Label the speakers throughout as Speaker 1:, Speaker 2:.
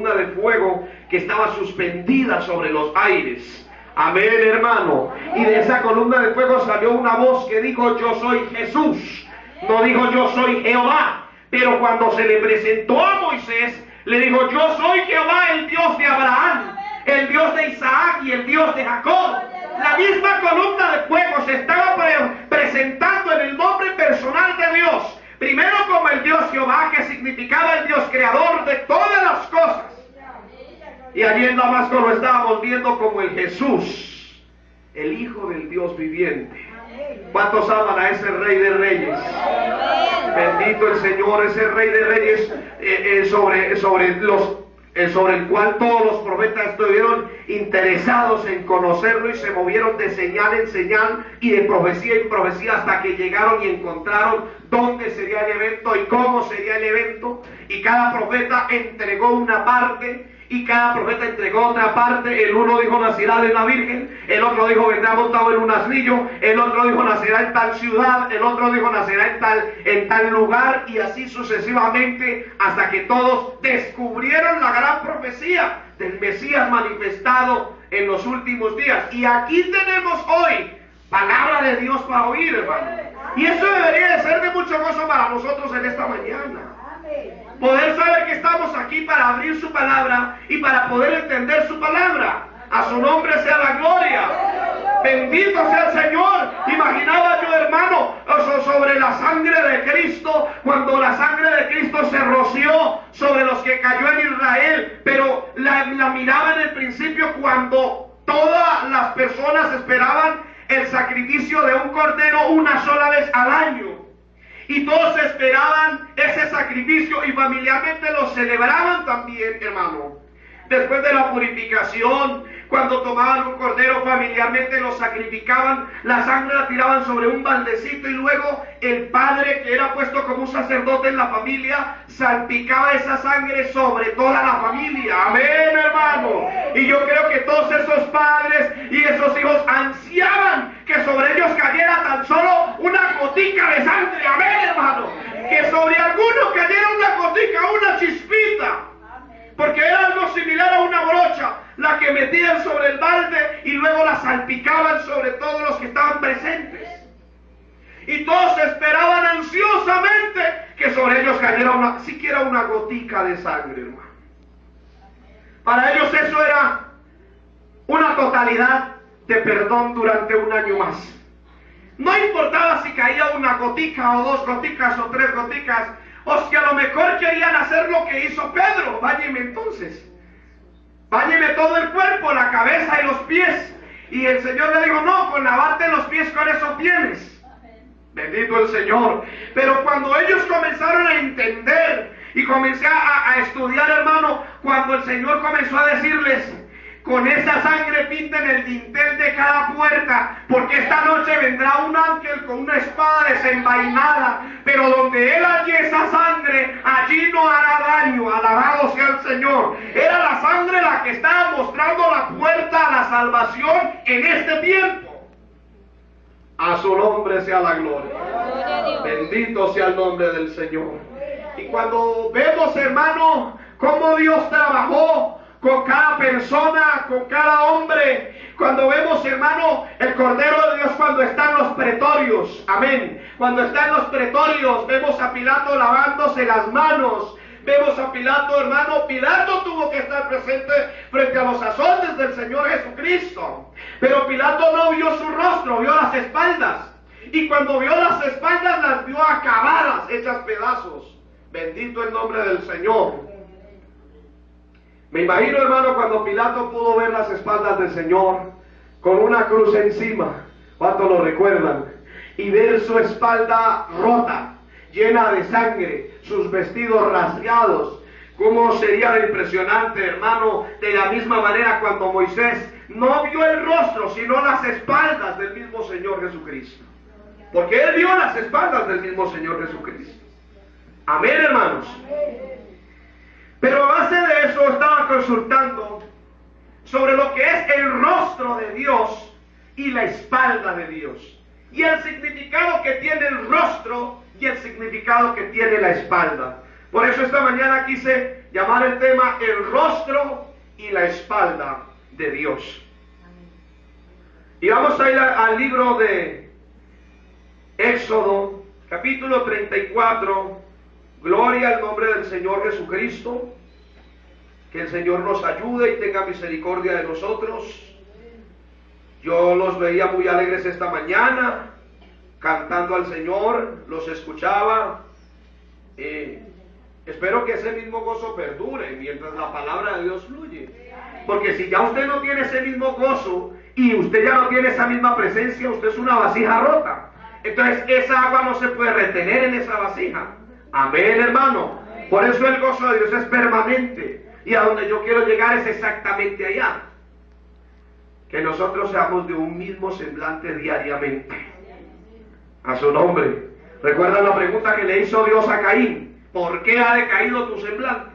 Speaker 1: columna de fuego que estaba suspendida sobre los aires. Amén, hermano. Y de esa columna de fuego salió una voz que dijo: yo soy Jesús. No dijo: yo soy Jehová. Pero cuando se le presentó a Moisés, le dijo: yo soy Jehová, el Dios de Abraham, el Dios de Isaac y el Dios de Jacob. La misma columna de fuego se estaba presentando en el nombre personal de Dios. Primero como el Dios Jehová, que significaba el Dios creador de todas las cosas. Y allí en Damasco lo estábamos viendo como el Jesús, el Hijo del Dios viviente. ¿Cuántos aman a ese Rey de Reyes? Bendito el Señor, ese Rey de Reyes sobre el cual todos los profetas estuvieron interesados en conocerlo y se movieron de señal en señal y de profecía en profecía hasta que llegaron y encontraron dónde sería el evento y cómo sería el evento. Y cada profeta entregó una parte y cada profeta entregó otra parte. El uno dijo: nacerá de una virgen. El otro dijo: vendrá montado en un asnillo. El otro dijo: nacerá en tal ciudad. El otro dijo: nacerá en tal lugar. Y así sucesivamente, hasta que todos descubrieron la gran profecía del Mesías manifestado en los últimos días. Y aquí tenemos hoy palabra de Dios para oír, hermano. Y eso debería de ser de mucho gozo para nosotros en esta mañana. Poder saber que estamos aquí para abrir su palabra y para poder entender su palabra. A su nombre sea la gloria. Bendito sea el Señor. Imaginaba yo, hermano, sobre la sangre de Cristo, cuando la sangre de Cristo se roció sobre los que cayó en Israel, pero la miraba en el principio cuando todas las personas esperaban el sacrificio de un cordero una sola vez al año. Y todos esperaban ese sacrificio y familiarmente lo celebraban también, hermano. Después de la purificación, cuando tomaban un cordero, familiarmente lo sacrificaban, la sangre la tiraban sobre un baldecito y luego el padre, que era puesto como un sacerdote en la familia, salpicaba esa sangre sobre toda la familia. Amén, hermano. Y yo creo que todos esos padres y esos hijos ansiaban que sobre ellos cayera tan solo una gotica de sangre. Amén, hermano. Que sobre alguno cayera una gotica, una chispita. Porque era algo similar a una brocha, la que metían sobre el balde y luego la salpicaban sobre todos los que estaban presentes. Y todos esperaban ansiosamente que sobre ellos cayera siquiera una gotica de sangre, hermano. Para ellos eso era una totalidad de perdón durante un año más. No importaba si caía una gotica o dos goticas o tres goticas, o si a lo mejor querían hacer lo que hizo Pedro: báñeme entonces, báñeme todo el cuerpo, la cabeza y los pies. Y el Señor le dijo: no, con lavarte los pies, con eso tienes. Bendito el Señor. Pero cuando ellos comenzaron a entender y comencé a estudiar, hermano, cuando el Señor comenzó a decirles: con esa sangre pinten el dintel de cada puerta, porque esta noche vendrá un ángel con una espada desenvainada, pero donde él halle esa sangre, allí no hará daño. Alabado sea el Señor. Era la sangre la que estaba mostrando la puerta a la salvación en este tiempo. A su nombre sea la gloria. Bendito sea el nombre del Señor. Y cuando vemos, hermano, cómo Dios trabajó con cada persona, con cada hombre, cuando vemos, hermano, el Cordero de Dios cuando está en los pretorios, amén, cuando está en los pretorios, vemos a Pilato lavándose las manos, vemos a Pilato, hermano, Pilato tuvo que estar presente frente a los azotes del Señor Jesucristo, pero Pilato no vio su rostro, vio las espaldas, y cuando vio las espaldas las vio acabadas, hechas pedazos. Bendito el nombre del Señor. Me imagino, hermano, cuando Pilato pudo ver las espaldas del Señor con una cruz encima, ¿cuántos lo recuerdan? Y ver su espalda rota, llena de sangre, sus vestidos rasgados. ¿Cómo sería impresionante, hermano? De la misma manera cuando Moisés no vio el rostro, sino las espaldas del mismo Señor Jesucristo. Porque él vio las espaldas del mismo Señor Jesucristo. Amén, hermanos. Pero a base de eso estaba consultando sobre lo que es el rostro de Dios y la espalda de Dios. Y el significado que tiene el rostro y el significado que tiene la espalda. Por eso esta mañana quise llamar el tema el rostro y la espalda de Dios. Y vamos a ir al libro de Éxodo, capítulo 34. Gloria al nombre del Señor Jesucristo. Que el Señor nos ayude y tenga misericordia de nosotros. Yo los veía muy alegres esta mañana, cantando al Señor, los escuchaba. Espero que ese mismo gozo perdure mientras la palabra de Dios fluye. Porque si ya usted no tiene ese mismo gozo y usted ya no tiene esa misma presencia, usted es una vasija rota. Entonces esa agua no se puede retener en esa vasija. Amén, hermano. Por eso el gozo de Dios es permanente. Y a donde yo quiero llegar es exactamente allá. Que nosotros seamos de un mismo semblante diariamente. A su nombre. ¿Recuerdan la pregunta que le hizo Dios a Caín? ¿Por qué ha decaído tu semblante?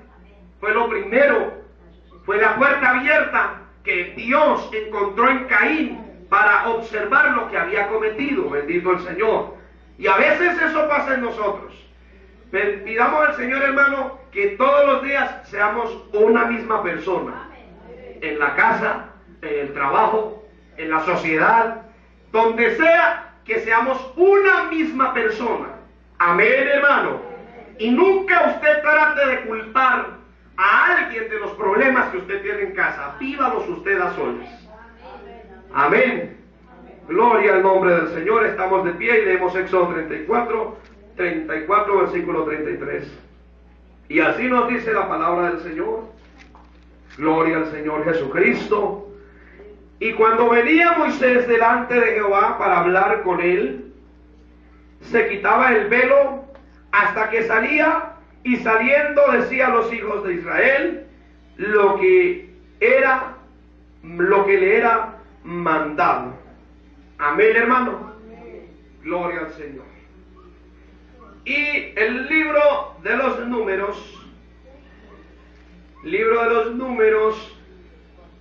Speaker 1: Fue lo primero. Fue la puerta abierta que Dios encontró en Caín para observar lo que había cometido. Bendito el Señor. Y a veces eso pasa en nosotros. Pidamos al Señor, hermano, que todos los días seamos una misma persona. En la casa, en el trabajo, en la sociedad, donde sea, que seamos una misma persona. Amén, hermano. Y nunca usted trate de culpar a alguien de los problemas que usted tiene en casa. Vívalos usted a solas. Amén. Gloria al nombre del Señor. Estamos de pie y leemos Éxodo 34, versículo 33. Y así nos dice la palabra del Señor. Gloria al Señor Jesucristo. Y cuando venía Moisés delante de Jehová para hablar con él, se quitaba el velo hasta que salía, y saliendo decía a los hijos de Israel lo que le era mandado. Amén, hermano. Gloria al Señor. Y el libro de los números,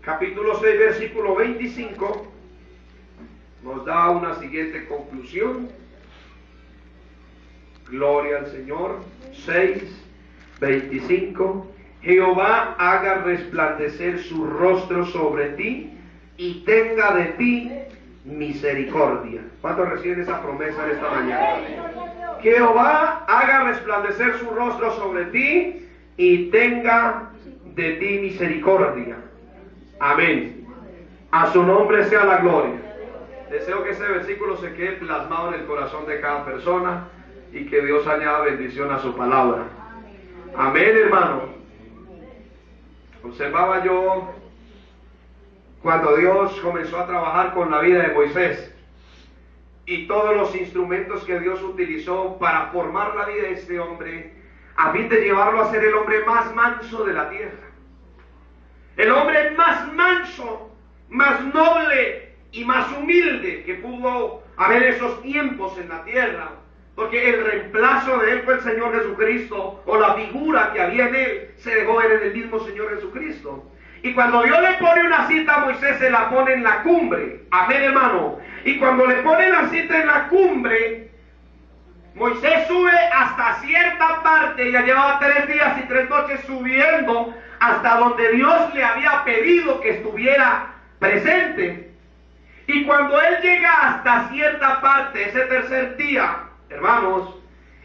Speaker 1: capítulo 6, versículo 25, nos da una siguiente conclusión. Gloria al Señor. 6, 25. Jehová haga resplandecer su rostro sobre ti y tenga de ti misericordia. ¿Cuántos reciben esa promesa en esta mañana? Jehová haga resplandecer su rostro sobre ti y tenga de ti misericordia. Amén. A su nombre sea la gloria. Deseo que ese versículo se quede plasmado en el corazón de cada persona y que Dios añada bendición a su palabra. Amén, hermano. Observaba yo cuando Dios comenzó a trabajar con la vida de Moisés y todos los instrumentos que Dios utilizó para formar la vida de este hombre, a fin de llevarlo a ser el hombre más manso de la tierra. El hombre más manso, más noble y más humilde que pudo haber esos tiempos en la tierra. Porque el reemplazo de él fue el Señor Jesucristo, o la figura que había en él se dejó ver en el mismo Señor Jesucristo. Y cuando Dios le pone una cita a Moisés, se la pone en la cumbre. Amén, hermano. Y cuando le pone la cita en la cumbre, Moisés sube hasta cierta parte. Ya llevaba 3 días y 3 noches subiendo hasta donde Dios le había pedido que estuviera presente. Y cuando él llega hasta cierta parte, ese tercer día, hermanos,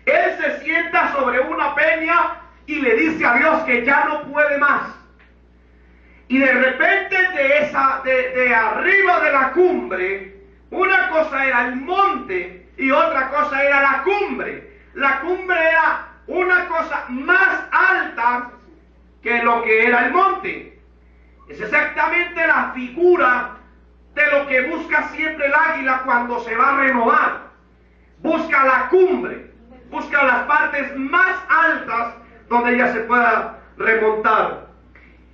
Speaker 1: él se sienta sobre una peña y le dice a Dios que ya no puede más. Y de repente de arriba de la cumbre, una cosa era el monte y otra cosa era la cumbre. La cumbre era una cosa más alta que lo que era el monte. Es exactamente la figura de lo que busca siempre el águila cuando se va a renovar. Busca la cumbre, busca las partes más altas donde ella se pueda remontar.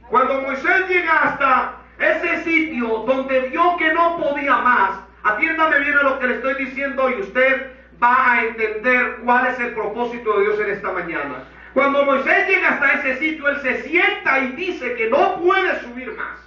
Speaker 1: Cuando Moisés llega hasta ese sitio donde vio que no podía más, atiéndame bien a lo que le estoy diciendo y usted va a entender cuál es el propósito de Dios en esta mañana. Cuando Moisés llega hasta ese sitio, él se sienta y dice que no puede subir más.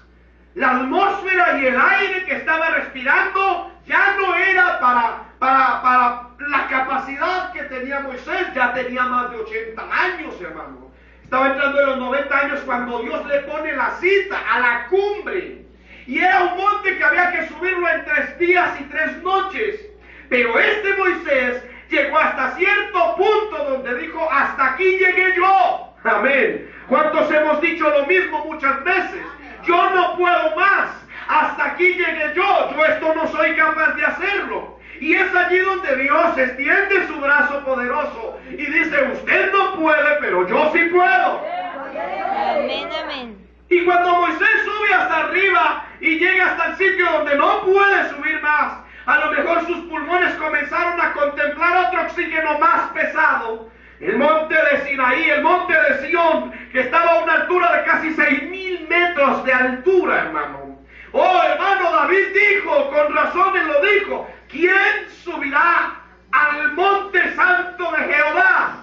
Speaker 1: La atmósfera y el aire que estaba respirando ya no era para la capacidad que tenía Moisés. Ya tenía más de 80 años, hermano. Estaba entrando en los 90 años cuando Dios le pone la cita a la cumbre. Y era un monte que había que subirlo en 3 días y 3 noches. Pero este Moisés llegó hasta cierto punto donde dijo, hasta aquí llegué yo. Amén. ¿Cuántos hemos dicho lo mismo muchas veces? Yo no puedo más. Hasta aquí llegué yo. Yo esto no soy capaz de hacerlo. Y es allí donde Dios extiende su brazo poderoso y dice, usted no puede, pero yo sí puedo.
Speaker 2: Amén, amén.
Speaker 1: Y cuando Moisés sube hasta arriba y llega hasta el sitio donde no puede subir más, a lo mejor sus pulmones comenzaron a contemplar otro oxígeno más pesado. El monte de Sinaí, el monte de Sión, que estaba a una altura de casi 6,000 metros de altura, hermano. Oh, hermano, David dijo, con razón él lo dijo, ¿quién subirá al monte santo de Jehová?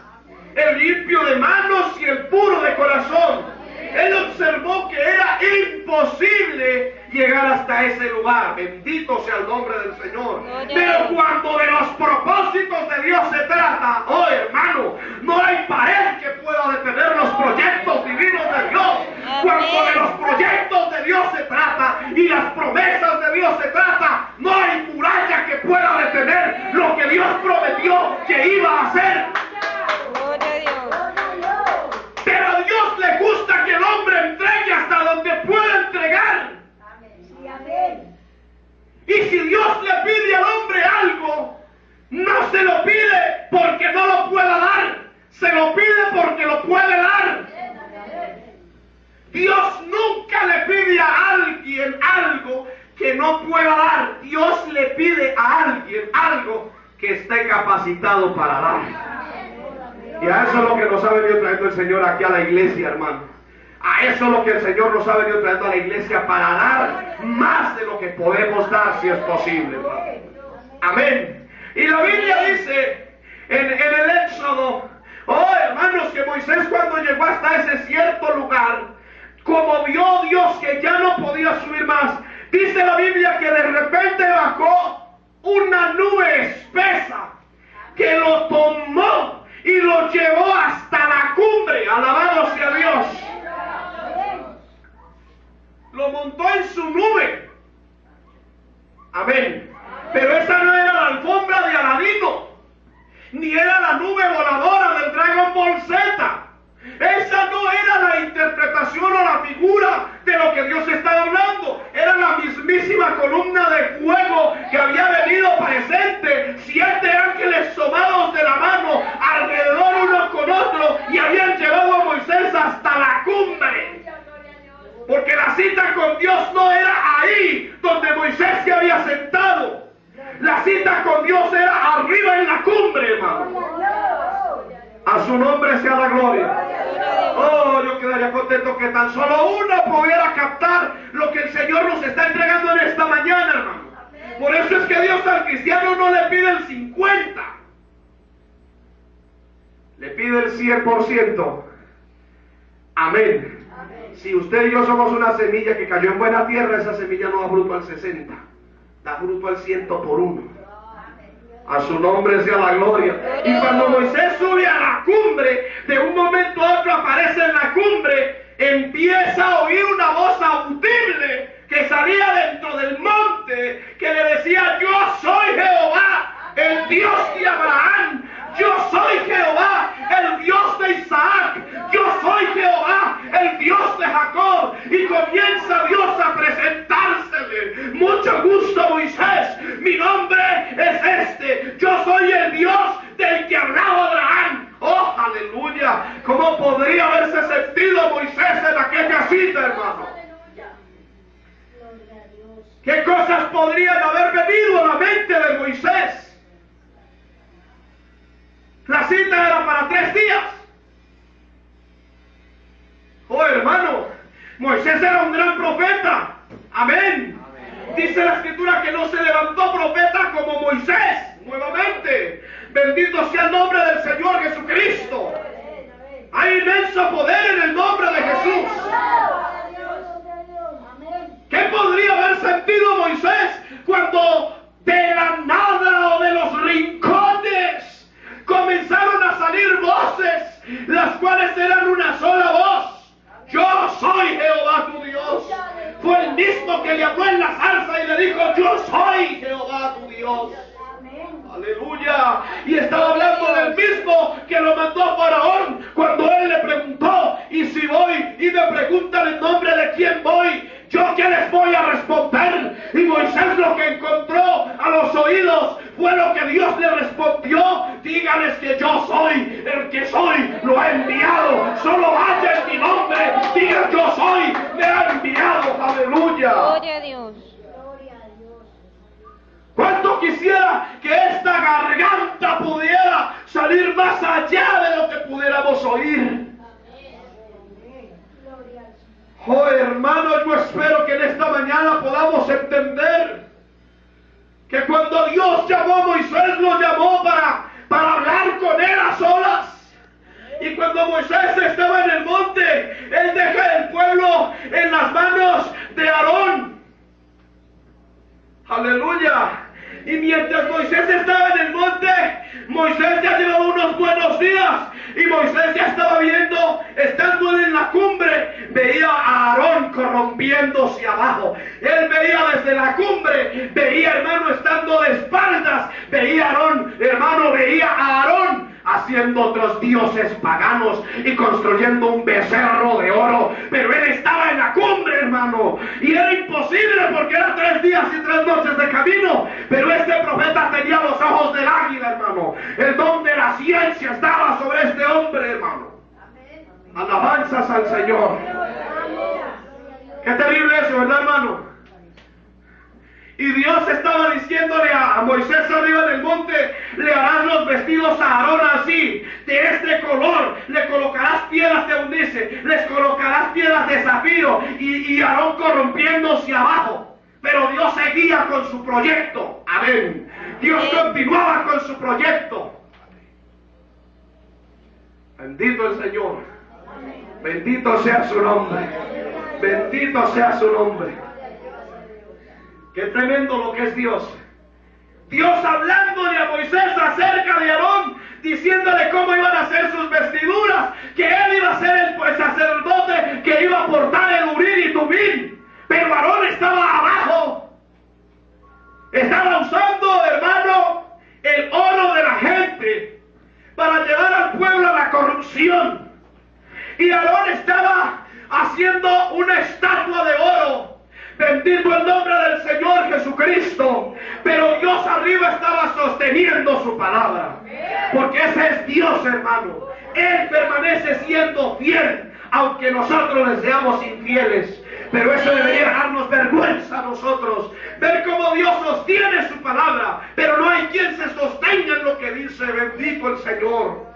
Speaker 1: El limpio de manos y el puro de corazón. Él observó que era imposible llegar hasta ese lugar. Bendito sea el nombre del Señor. Pero cuando de los propósitos de Dios se trata, oh hermano, no hay pared que pueda detener los proyectos divinos de Dios. Cuando de los proyectos de Dios se trata y las promesas de Dios se trata, no hay muralla que pueda detener lo que Dios prometió que iba a hacer.
Speaker 2: Gloria a Dios.
Speaker 1: Pero a Dios le gusta que el hombre entregue hasta donde pueda entregar. Y si Dios le pide al hombre algo, no se lo pide porque no lo pueda dar, se lo pide porque lo puede dar. Dios nunca le pide a alguien algo que no pueda dar. Dios le pide a alguien algo que esté capacitado para dar. Y a eso es lo que nos ha venido trayendo el Señor aquí a la iglesia, hermano. A eso es lo que el Señor nos ha venido trayendo a la iglesia, para dar más de lo que podemos dar, si es posible, hermano. Amén. Y la Biblia dice en el Éxodo, oh hermanos, que Moisés cuando llegó hasta ese cierto lugar, como vio Dios que ya no podía subir más, dice la Biblia que de repente bajó una nube espesa que lo tomó y lo llevó hasta la cumbre. Alabado sea Dios. Lo montó en su nube. Amén. Pero esa no era la alfombra de Aladino, ni era la nube voladora del Dragon Ball Z. Esa no era la interpretación o la figura de lo que Dios estaba hablando. Era la mismísima columna de fuego que había venido presente, 7 ángeles tomados de la mano alrededor uno con otro, y habían llevado a Moisés hasta la cumbre. Porque la cita con Dios no era ahí donde Moisés se había sentado. La cita con Dios era arriba en la cumbre, hermano. A su nombre sea la gloria. Oh, yo quedaría contento que tan solo uno pudiera captar lo que el Señor nos está entregando en esta mañana, hermano. Por eso es que Dios al cristiano no le pide el 50, le pide el 100%. Amén. Si usted y yo somos una semilla que cayó en buena tierra, esa semilla no da fruto al 60, da fruto al 100 por 1. A su nombre sea la gloria. Y cuando Moisés sube a la cumbre, de un momento a otro aparece en la cumbre, empieza a oír una voz audible que salía dentro del monte, que le decía: yo soy Jehová, el Dios de Abraham. Yo soy Jehová, el Dios de Isaac. Yo soy Jehová, el Dios de Jacob. Y comienza Dios a presentársele: mucho gusto, Moisés, mi nombre es este. Yo soy el Dios del que hablaba Abraham. Oh, aleluya. ¿Cómo podría haberse sentido Moisés en aquella cita, hermano? ¿Qué cosas podrían haber venido a la mente de Moisés? La cita era para 3 días. Oh, hermano, Moisés era un gran profeta. Amén. Dice la escritura que no se levantó profeta como Moisés nuevamente. Bendito sea el nombre del Señor Jesucristo. Hay inmenso poder en el nombre de Jesús. ¿Qué podría haber sentido Moisés cuando de la nada o de los rincones comenzaron a salir voces, las cuales eran una sola mismo que le habló en la zarza y le dijo: yo soy Jehová tu Dios. Aleluya. Y estaba hablando del mismo que lo mandó a Faraón cuando él le preguntó: y si voy y me preguntan en nombre de quién voy, ¿yo qué les voy a responder? Y Moisés lo que encontró a los oídos fue lo que Dios le respondió: díganles que yo soy el que soy, lo he enviado. Solo vaya en mi nombre, digan: yo soy, me ha enviado. Aleluya.
Speaker 2: Gloria a Dios.
Speaker 1: ¿Cuánto quisiera que esta garganta pudiera salir más allá de lo que pudiéramos oír? Oh, hermano, yo espero que en esta mañana podamos entender que cuando Dios llamó a Moisés, lo llamó para hablar con él a solas. Y cuando Moisés estaba en el monte, él deja el pueblo en las manos de Aarón. Aleluya. Y mientras Moisés estaba en el monte, Moisés ya llevaba unos buenos días. Y Moisés ya estaba viendo, estando él en la cumbre, veía a Aarón corrompiéndose abajo. Él veía desde la cumbre, veía, hermano, estando de espaldas, veía a Aarón, hermano, veía a Aarón haciendo otros dioses paganos y construyendo un becerro de oro. Pero él estaba en la cumbre, hermano, y era imposible porque era 3 días y 3 noches de camino. Pero este profeta tenía los ojos del águila, hermano. El don de la ciencia estaba sobre este hombre, hermano. Alabanzas al Señor. Qué terrible eso, ¿verdad, hermano? Y Dios estaba diciéndole a Moisés arriba del monte: le harás los vestidos a Aarón así, de este color, le colocarás piedras de unice, les colocarás piedras de zafiro, y Aarón corrompiéndose abajo. Pero Dios seguía con su proyecto. Amén. Dios continuaba con su proyecto. Bendito el Señor. Bendito sea su nombre. Bendito sea su nombre. Qué tremendo lo que es Dios. Dios hablándole a Moisés acerca de Aarón, diciéndole cómo iban a ser sus vestiduras, que él iba a ser el sacerdote que iba a portar el Urim y Tumim. Pero Aarón estaba abajo. Estaba usando, hermano, el oro de la gente para llevar al pueblo a la corrupción. Y Aarón estaba haciendo una estatua de oro. Bendito el nombre del Señor Jesucristo. Pero Dios arriba estaba sosteniendo su palabra. Porque ese es Dios, hermano. Él permanece siendo fiel, aunque nosotros les seamos infieles. Pero eso debería darnos vergüenza a nosotros. Ver cómo Dios sostiene su palabra. Pero no hay quien se sostenga en lo que dice. Bendito el Señor.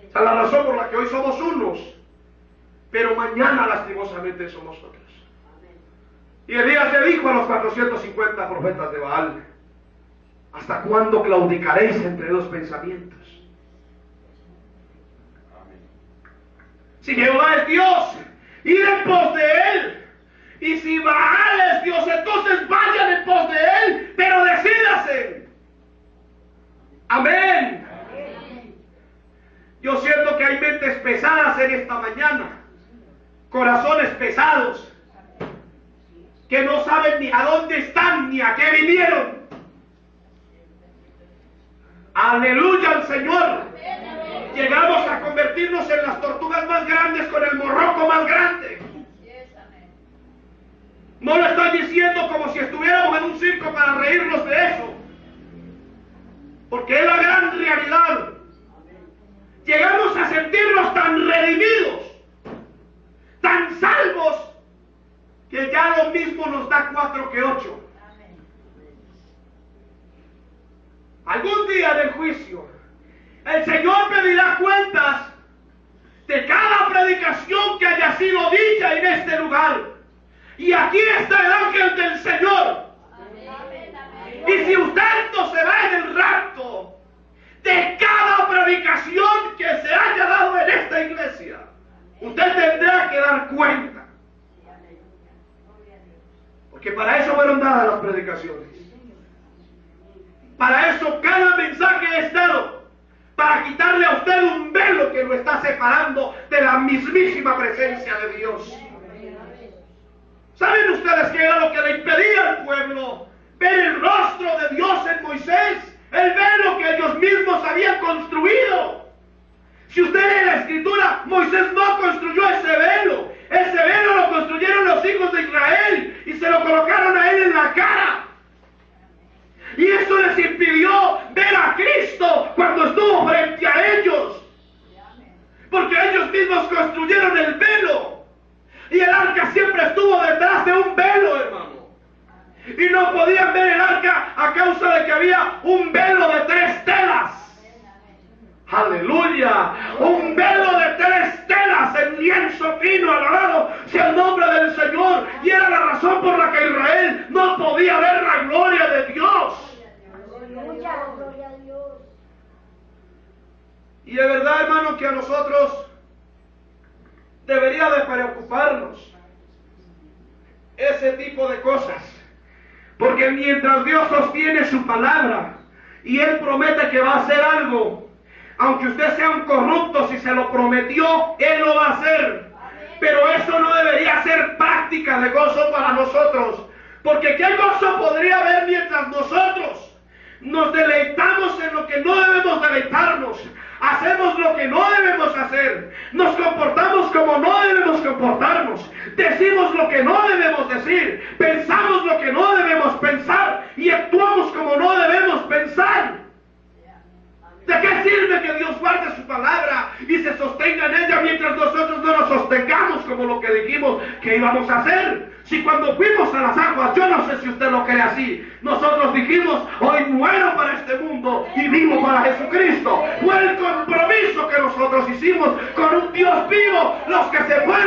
Speaker 1: Esa es la razón por la que hoy somos unos. Pero mañana lastimosamente somos otros. Y Elías le dijo a los 450 profetas de Baal: ¿hasta cuándo claudicaréis entre dos pensamientos? Si Jehová es Dios, id en pos de él. Y si Baal es Dios, entonces vayan en pos de él, pero decídase. Amén. Yo siento que hay mentes pesadas en esta mañana, corazones pesados, que no saben ni a dónde están ni a qué vinieron. Aleluya al Señor. Llegamos a convertirnos en las tortugas más grandes con el morroco más grande. No lo estoy diciendo como si estuviéramos en un circo para reírnos de eso, porque es la gran realidad. Llegamos a sentirnos tan redimidos, tan salvos, que ya lo mismo nos da 4 que 8. Algún día del juicio, el Señor pedirá cuentas de cada predicación que haya sido dicha en este lugar. Y aquí está el ángel del Señor. Y si usted no se va en el rapto de cada predicación que se haya dado en esta iglesia, usted tendrá que dar cuenta. Porque para eso fueron dadas las predicaciones. Para eso cada mensaje es dado. Para quitarle a usted un velo que lo está separando de la mismísima presencia de Dios. ¿Saben ustedes qué era lo que le impedía al pueblo? Ver el rostro de Dios en Moisés, el velo que ellos mismos habían construido. Si usted lee la escritura, Moisés no construyó ese velo. Ese velo lo construyeron los hijos de Israel y se lo colocaron a él en la cara. Y eso les impidió ver a Cristo cuando estuvo frente a ellos. Porque ellos mismos construyeron el velo. Y el arca siempre estuvo detrás de un velo, hermano. Y no podían ver el arca a causa de que había un velo de 3 telas. Aleluya. Un velo de 3 telas en lienzo fino, alabado sea el nombre del Señor. Y era la razón por la que Israel no podía ver la gloria de Dios. Y es verdad, hermano, que a nosotros debería de preocuparnos ese tipo de cosas. Porque mientras Dios sostiene su palabra y Él promete que va a hacer algo, aunque usted sea un corrupto, si se lo prometió, Él lo va a hacer. Pero eso no debería ser práctica de gozo para nosotros. Porque ¿qué gozo podría haber mientras nosotros nos deleitamos en lo que no debemos deleitarnos? Hacemos lo que no debemos hacer. Nos comportamos como no debemos comportarnos. Decimos lo que no debemos decir. Pensamos lo que no debemos pensar. Y actuamos como no debemos pensar. ¿De qué sirve que Dios guarde su palabra y se sostenga en ella mientras nosotros no nos sostengamos como lo que dijimos que íbamos a hacer? Si cuando fuimos a las aguas, yo no sé si usted lo cree así, nosotros dijimos, hoy muero para este mundo y vivo para Jesucristo. Fue el compromiso que nosotros hicimos con un Dios vivo, los que se fueron